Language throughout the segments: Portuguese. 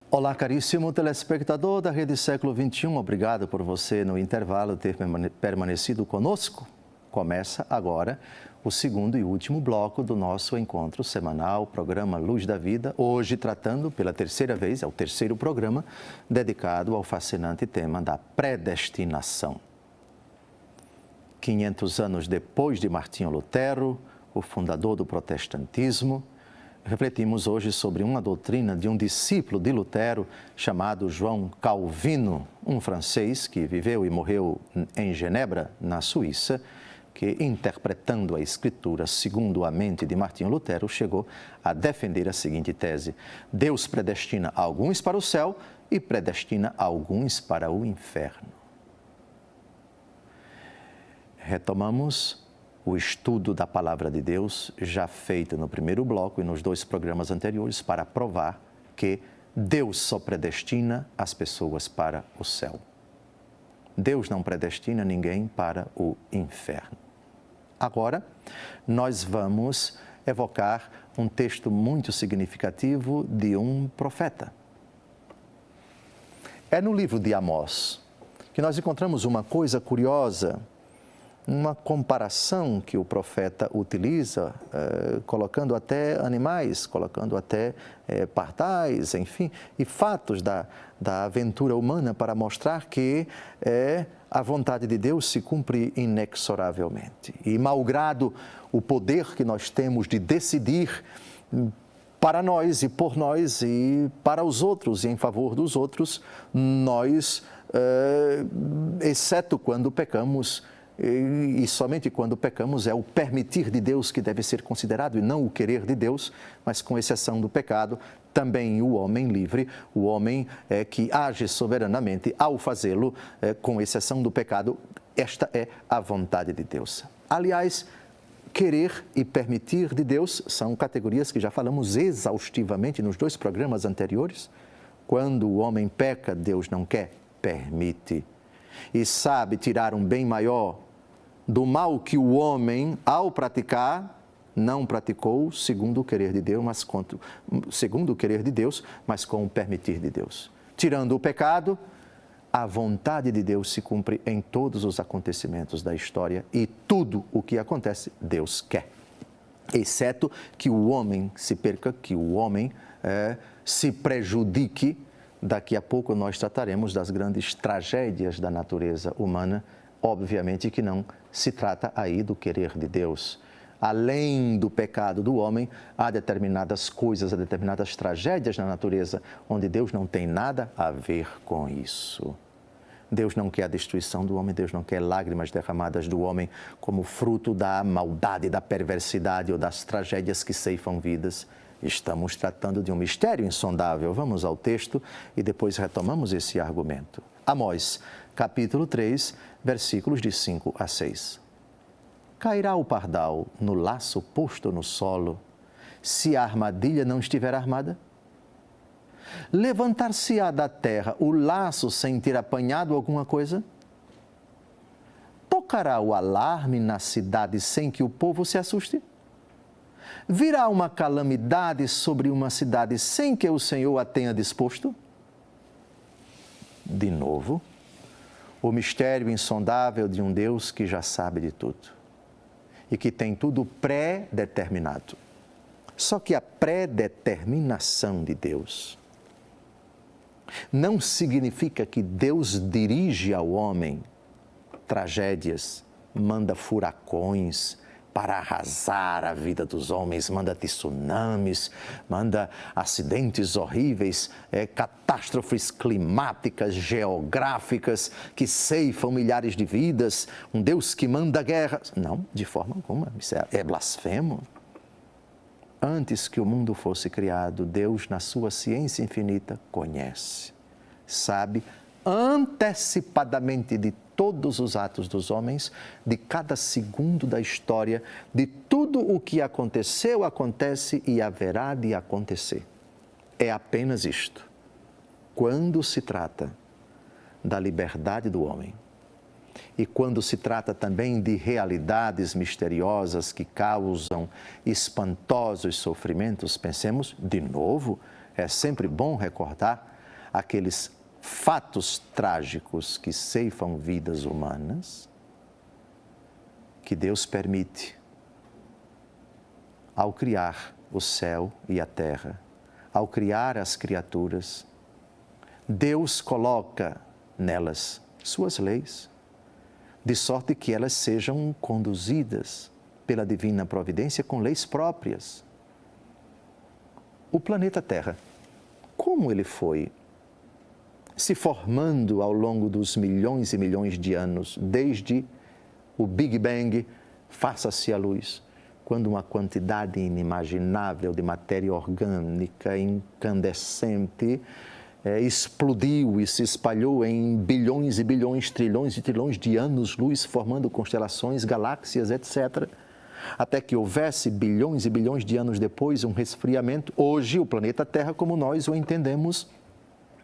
Olá, caríssimo telespectador da Rede Século XXI. Obrigado por você, no intervalo, ter permanecido conosco. Começa agora o segundo e último bloco do nosso encontro semanal, programa Luz da Vida. Hoje tratando pela terceira vez, é o terceiro programa, dedicado ao fascinante tema da predestinação. 500 anos depois de Martinho Lutero, o fundador do protestantismo, refletimos hoje sobre uma doutrina de um discípulo de Lutero chamado João Calvino, um francês que viveu e morreu em Genebra, na Suíça, que, interpretando a Escritura segundo a mente de Martinho Lutero, chegou a defender a seguinte tese: Deus predestina alguns para o céu e predestina alguns para o inferno. Retomamos o estudo da Palavra de Deus, já feito no primeiro bloco e nos dois programas anteriores, para provar que Deus só predestina as pessoas para o céu. Deus não predestina ninguém para o inferno. Agora, nós vamos evocar um texto muito significativo de um profeta. É no livro de Amós que nós encontramos uma coisa curiosa, uma comparação que o profeta utiliza, colocando até animais, colocando até pardais, enfim, e fatos da aventura humana para mostrar que a vontade de Deus se cumpre inexoravelmente. E malgrado o poder que nós temos de decidir para nós e por nós e para os outros e em favor dos outros, nós, exceto quando pecamos, e somente quando pecamos é o permitir de Deus que deve ser considerado e não o querer de Deus, mas com exceção do pecado, também o homem livre, o homem que age soberanamente ao fazê-lo, com exceção do pecado, esta é a vontade de Deus. Aliás, querer e permitir de Deus são categorias que já falamos exaustivamente nos dois programas anteriores. Quando o homem peca, Deus não quer, permite. E sabe tirar um bem maior do mal que o homem, ao praticar, não praticou segundo o querer de Deus, mas com o permitir de Deus. Tirando o pecado, a vontade de Deus se cumpre em todos os acontecimentos da história e tudo o que acontece, Deus quer. Exceto que o homem se perca, que o homem se prejudique. Daqui a pouco nós trataremos das grandes tragédias da natureza humana. Obviamente que não se trata aí do querer de Deus. Além do pecado do homem, há determinadas coisas, há determinadas tragédias na natureza onde Deus não tem nada a ver com isso. Deus não quer a destruição do homem, Deus não quer lágrimas derramadas do homem como fruto da maldade, da perversidade ou das tragédias que ceifam vidas. Estamos tratando de um mistério insondável. Vamos ao texto e depois retomamos esse argumento. Amós, capítulo 3, versículos de 5 a 6. Cairá o pardal no laço posto no solo, se a armadilha não estiver armada? Levantar-se-á da terra o laço sem ter apanhado alguma coisa? Tocará o alarme na cidade sem que o povo se assuste? Virá uma calamidade sobre uma cidade sem que o Senhor a tenha disposto? De novo, o mistério insondável de um Deus que já sabe de tudo e que tem tudo pré-determinado. Só que a pré-determinação de Deus não significa que Deus dirige ao homem tragédias, manda furacões para arrasar a vida dos homens, manda tsunamis, manda acidentes horríveis, catástrofes climáticas, geográficas, que ceifam milhares de vidas, um Deus que manda guerra. Não, de forma alguma, isso é blasfemo. Antes que o mundo fosse criado, Deus, na sua ciência infinita, conhece, sabe antecipadamente de todos os atos dos homens, de cada segundo da história, de tudo o que aconteceu, acontece e haverá de acontecer. É apenas isto. Quando se trata da liberdade do homem e quando se trata também de realidades misteriosas que causam espantosos sofrimentos, pensemos, de novo, é sempre bom recordar aqueles fatos trágicos que ceifam vidas humanas, que Deus permite ao criar o céu e a terra, ao criar as criaturas. Deus coloca nelas suas leis, de sorte que elas sejam conduzidas pela divina providência com leis próprias. O planeta Terra, como ele foi se formando ao longo dos milhões e milhões de anos, desde o Big Bang, faça-se a luz, quando uma quantidade inimaginável de matéria orgânica incandescente explodiu e se espalhou em bilhões e bilhões, trilhões e trilhões de anos-luz, formando constelações, galáxias, etc., até que houvesse bilhões e bilhões de anos depois um resfriamento. Hoje, o planeta Terra, como nós o entendemos,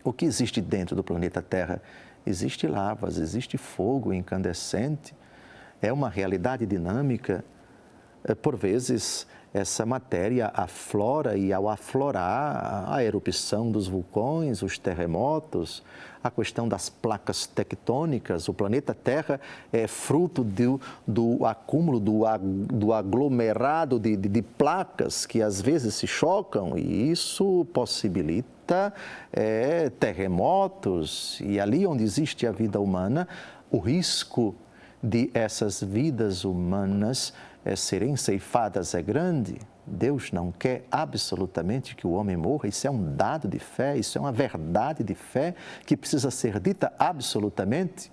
o que existe dentro do planeta Terra? Existe lavas, existe fogo incandescente, é uma realidade dinâmica. Por vezes, essa matéria aflora e, ao aflorar, a erupção dos vulcões, os terremotos, a questão das placas tectônicas. O planeta Terra é fruto do acúmulo, do aglomerado de placas que às vezes se chocam, e isso possibilita terremotos. E ali onde existe a vida humana, o risco de essas vidas humanas serem ceifadas é grande. Deus não quer absolutamente que o homem morra. Isso é um dado de fé, isso é uma verdade de fé que precisa ser dita absolutamente.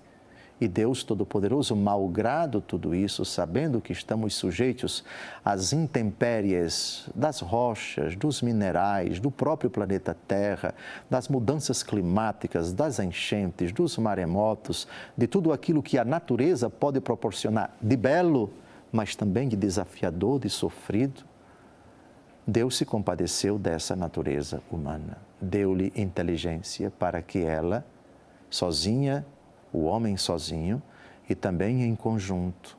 E Deus Todo-Poderoso, malgrado tudo isso, sabendo que estamos sujeitos às intempéries das rochas, dos minerais, do próprio planeta Terra, das mudanças climáticas, das enchentes, dos maremotos, de tudo aquilo que a natureza pode proporcionar de belo, mas também de desafiador, de sofrido, Deus se compadeceu dessa natureza humana. Deu-lhe inteligência para que ela, sozinha, o homem sozinho, e também em conjunto,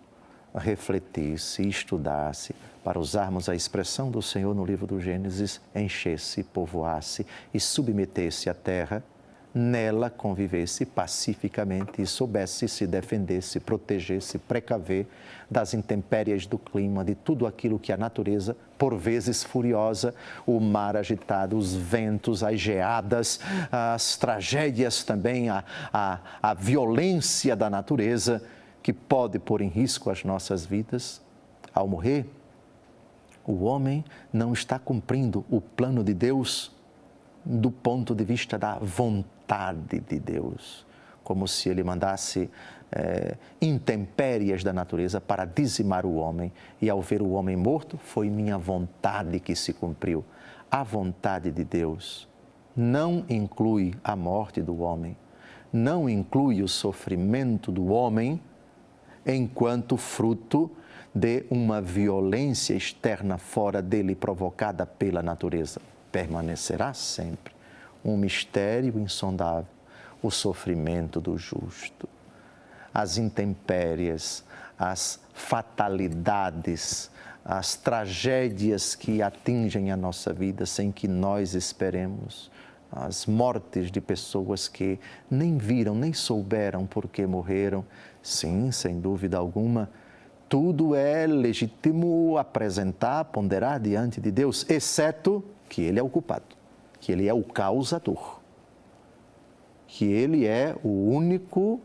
refletisse e estudasse, para usarmos a expressão do Senhor no livro do Gênesis, enchesse, povoasse e submetesse a terra, nela convivesse pacificamente e soubesse se defender, se proteger, se precaver das intempéries do clima, de tudo aquilo que a natureza, por vezes furiosa, o mar agitado, os ventos, as geadas, as tragédias também, a violência da natureza, que pode pôr em risco as nossas vidas. Ao morrer, o homem não está cumprindo o plano de Deus do ponto de vista da vontade de Deus, como se ele mandasse intempéries da natureza para dizimar o homem, e ao ver o homem morto, foi minha vontade que se cumpriu. A vontade de Deus não inclui a morte do homem, não inclui o sofrimento do homem enquanto fruto de uma violência externa fora dele provocada pela natureza. Permanecerá sempre um mistério insondável, o sofrimento do justo, as intempéries, as fatalidades, as tragédias que atingem a nossa vida sem que nós esperemos, as mortes de pessoas que nem viram, nem souberam por que morreram. Sim, sem dúvida alguma, tudo é legítimo apresentar, ponderar diante de Deus, exceto que Ele é o culpado, que Ele é o causador, que Ele é o único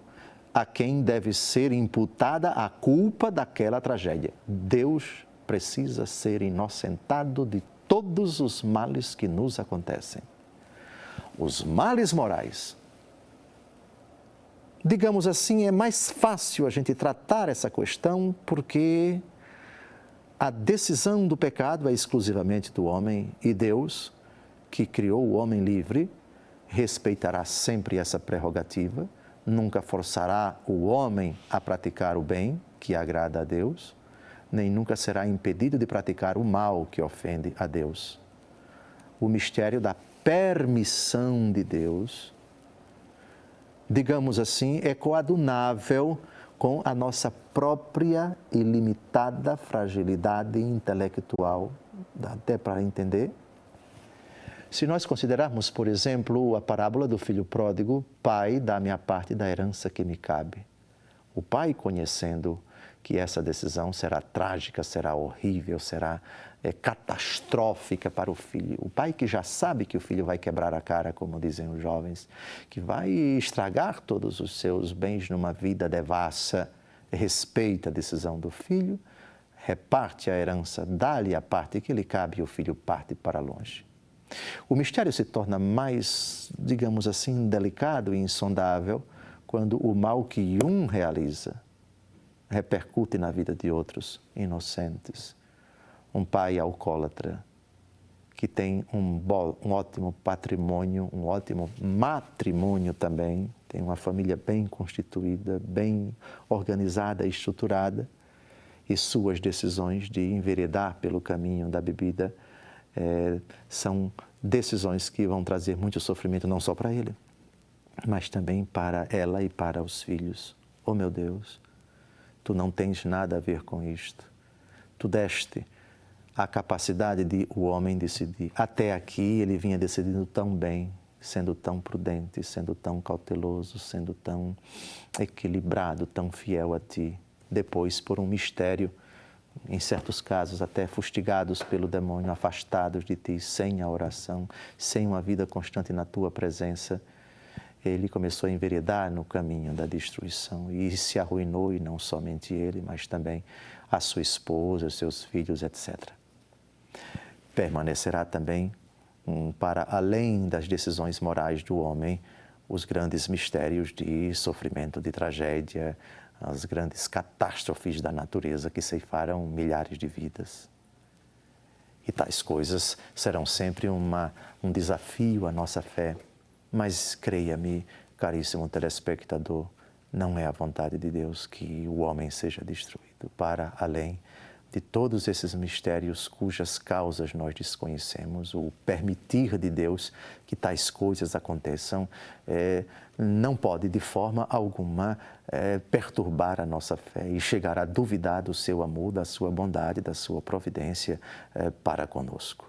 a quem deve ser imputada a culpa daquela tragédia. Deus precisa ser inocentado de todos os males que nos acontecem. Os males morais, digamos assim, é mais fácil a gente tratar essa questão porque a decisão do pecado é exclusivamente do homem, e Deus, que criou o homem livre, respeitará sempre essa prerrogativa, nunca forçará o homem a praticar o bem, que agrada a Deus, nem nunca será impedido de praticar o mal, que ofende a Deus. O mistério da permissão de Deus, digamos assim, é coadunável com a nossa própria ilimitada fragilidade intelectual. Dá até para entender? Se nós considerarmos, por exemplo, a parábola do filho pródigo, pai, dá-me a parte da herança que me cabe. O pai, conhecendo que essa decisão será trágica, será horrível, será catastrófica para o filho. O pai que já sabe que o filho vai quebrar a cara, como dizem os jovens, que vai estragar todos os seus bens numa vida devassa, respeita a decisão do filho, reparte a herança, dá-lhe a parte que lhe cabe e o filho parte para longe. O mistério se torna mais, digamos assim, delicado e insondável quando o mal que um realiza repercute na vida de outros inocentes. Um pai alcoólatra que tem um ótimo patrimônio, um ótimo matrimônio também, tem uma família bem constituída, bem organizada e estruturada, e suas decisões de enveredar pelo caminho da bebida são decisões que vão trazer muito sofrimento não só para ele, mas também para ela e para os filhos. Oh meu Deus, tu não tens nada a ver com isto. Tu deste a capacidade de o homem decidir. Até aqui ele vinha decidindo tão bem, sendo tão prudente, sendo tão cauteloso, sendo tão equilibrado, tão fiel a ti. Depois, por um mistério, em certos casos até fustigados pelo demônio, afastados de ti, sem a oração, sem uma vida constante na tua presença, ele começou a enveredar no caminho da destruição e se arruinou, e não somente ele, mas também a sua esposa, os seus filhos, etc. Permanecerá também, para além das decisões morais do homem, os grandes mistérios de sofrimento, de tragédia, as grandes catástrofes da natureza que ceifaram milhares de vidas. E tais coisas serão sempre um desafio à nossa fé. Mas creia-me, caríssimo telespectador, não é a vontade de Deus que o homem seja destruído, para além de todos esses mistérios cujas causas nós desconhecemos. O permitir de Deus que tais coisas aconteçam não pode de forma alguma perturbar a nossa fé e chegar a duvidar do seu amor, da sua bondade, da sua providência para conosco.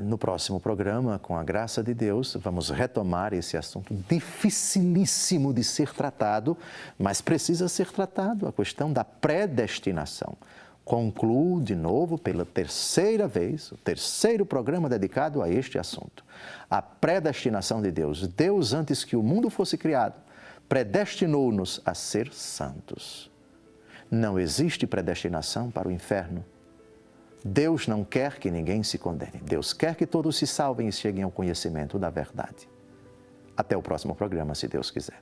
No próximo programa, com a graça de Deus, vamos retomar esse assunto dificilíssimo de ser tratado, mas precisa ser tratado, a questão da predestinação. Concluo de novo pela terceira vez, o terceiro programa dedicado a este assunto. A predestinação de Deus. Deus, antes que o mundo fosse criado, predestinou-nos a ser santos. Não existe predestinação para o inferno. Deus não quer que ninguém se condene. Deus quer que todos se salvem e cheguem ao conhecimento da verdade. Até o próximo programa, se Deus quiser.